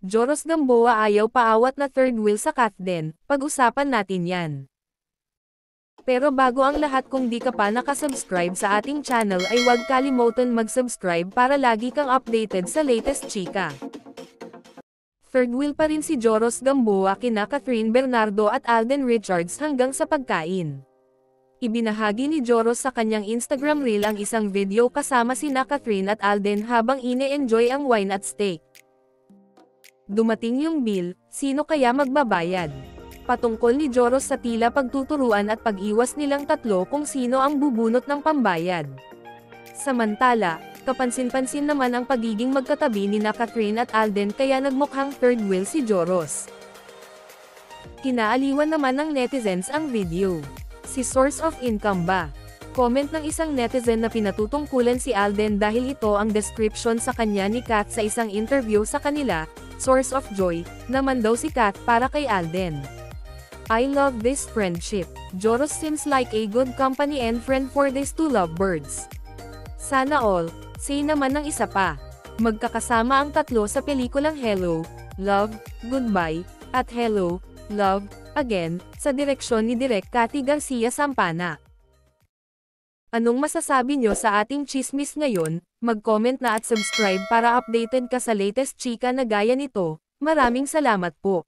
Joros Gamboa ayaw paawat na third wheel sa Katden, pag-usapan natin yan. Pero bago ang lahat, kung di ka pa nakasubscribe sa ating channel ay huwag kalimutan mag-subscribe para lagi kang updated sa latest chika. Third wheel pa rin si Joros Gamboa kina Catherine Bernardo at Alden Richards hanggang sa pagkain. Ibinahagi ni Joros sa kanyang Instagram reel ang isang video kasama sina Catherine at Alden habang ine-enjoy ang wine at steak. Dumating yung bill, sino kaya magbabayad? Patungkol ni Joros sa tila pagtuturuan at pag-iwas nilang tatlo kung sino ang bubunot ng pambayad. Samantala, kapansin-pansin naman ang pagiging magkatabi ni Catherine at Alden kaya nagmukhang third wheel si Joros. Kinaaliwan naman ng netizens ang video. Si source of income ba? Comment ng isang netizen na pinatutungkulan si Alden dahil ito ang description sa kanya ni Kat sa isang interview sa kanila, source of joy, naman daw si Kat para kay Alden. I love this friendship. Joros seems like a good company and friend for these two lovebirds. Sana all, say naman ng isa pa. Magkakasama ang tatlo sa pelikulang Hello, Love, Goodbye, at Hello, Love, Again, sa direksyon ni Direk Cathy Garcia Sampana. Anong masasabi nyo sa ating chismis ngayon? Mag-comment na at subscribe para updated ka sa latest chika na gaya nito. Maraming salamat po.